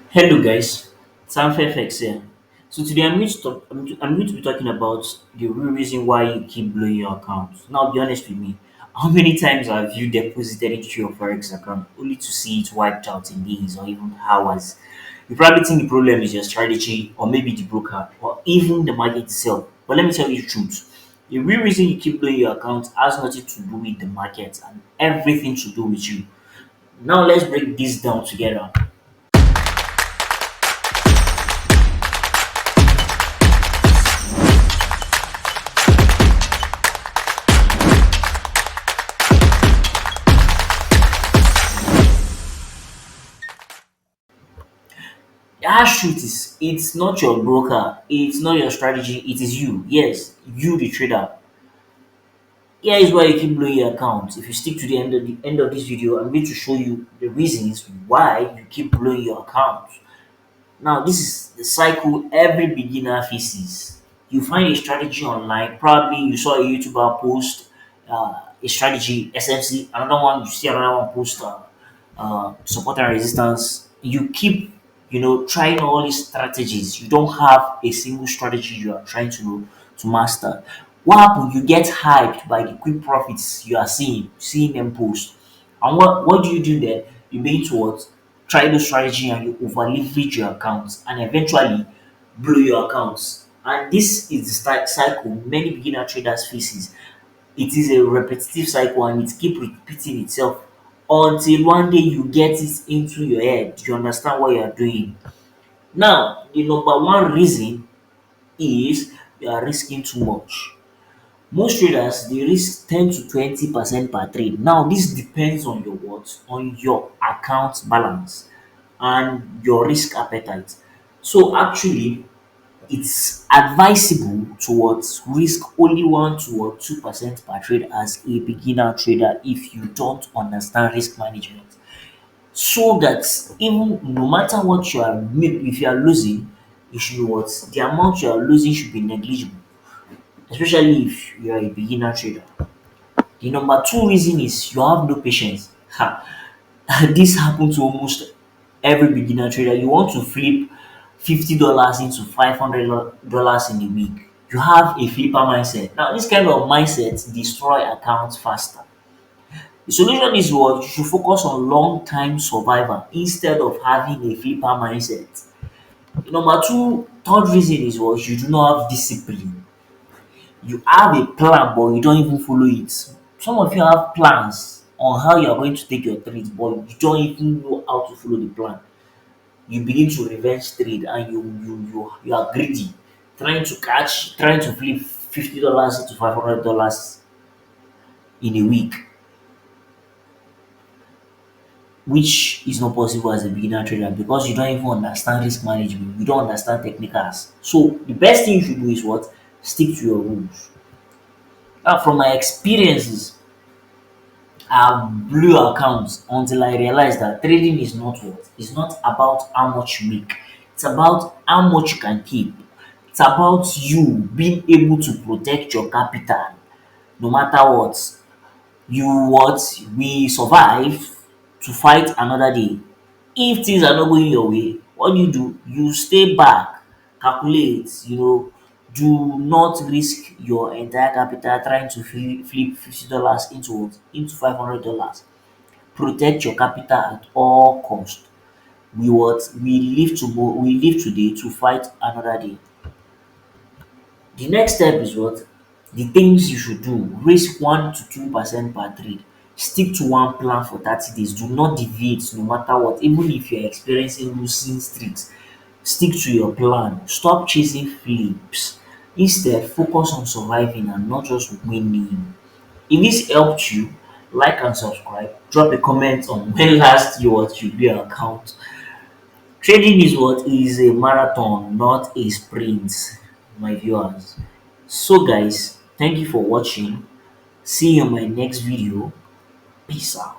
Hello guys, it's Amphyfx here. So today I'm going to be talking about the real reason why you keep blowing your account. Now be honest with me, how many times have you deposited into your Forex account only to see it wiped out in days or even hours? You probably think the problem is your strategy or maybe the broker or even the market itself. But let me tell you the truth. The real reason you keep blowing your account has nothing to do with the market and everything to do with you. Now let's break this down together. The harsh truth is it's not your broker, it's not your strategy, it is you. Yes, you the trader. Here is why you keep blowing your account. If you stick to the end of this video, I'm going to show you the reasons why you keep blowing your account. Now, this is the cycle every beginner faces. You find a strategy online, probably you saw a YouTuber post a strategy, SMC, another one, you see another one post support and resistance. You keep, trying all these strategies. You don't have a single strategy you are trying to master. What happens? You get hyped by the quick profits you are seeing them post. And what do you do then? You begin to what? Try the strategy and you over leverage your accounts and eventually blow your accounts. And this is the cycle many beginner traders faces. It is a repetitive cycle and it keep repeating itself until one day you get it into your head. You understand what you are doing. Now, the number one reason is you are risking too much. Most traders dey risk 10 to 20% per trade. Now this depends on your what? On your account balance and your risk appetite. So actually it's advisable to what? Risk only 1 to 2% per trade as a beginner trader if you don't understand risk management. So that even no matter what you are if you are losing, you should what? The amount you are losing should be negligible, especially if you are a beginner trader. The number two reason is you have no patience. Ha! This happens to almost every beginner trader. You want to flip $50 into $500 in a week. You have a flipper mindset. Now, this kind of mindset destroy accounts faster. The solution is what? You should focus on long-time survival instead of having a flipper mindset. The number two, third reason is what? You do not have discipline. You have a plan but you don't even follow it. Some of you have plans on how you are going to take your trades but you don't even know how to follow the plan. You begin to revenge trade and you are greedy, trying to flip $50 into $500 in a week, which is not possible as a beginner trader because you don't even understand risk management, you don't understand technicals. So the best thing you should do is what? Stick to your rules. Now from my experiences, I blew accounts until I realized that trading is not what? It's not about how much you make. It's about how much you can keep. It's about you being able to protect your capital no matter what. We survive to fight another day. If things are not going your way, what do? You stay back, calculate, do not risk your entire capital trying to flip $50 into what? Into $500. Protect your capital at all cost. We live today to fight another day. The next step is what? The things you should do. Risk 1 to 2% per trade. Stick to one plan for 30 days. Do not deviate no matter what. Even if you're experiencing losing streaks, stick to your plan. Stop chasing flips. Instead, focus on surviving and not just winning. If this helped you, like and subscribe. Drop a comment on when last you built your account. Trading is what? Is a marathon, not a sprint, my viewers. So guys, thank you for watching. See you in my next video. Peace out.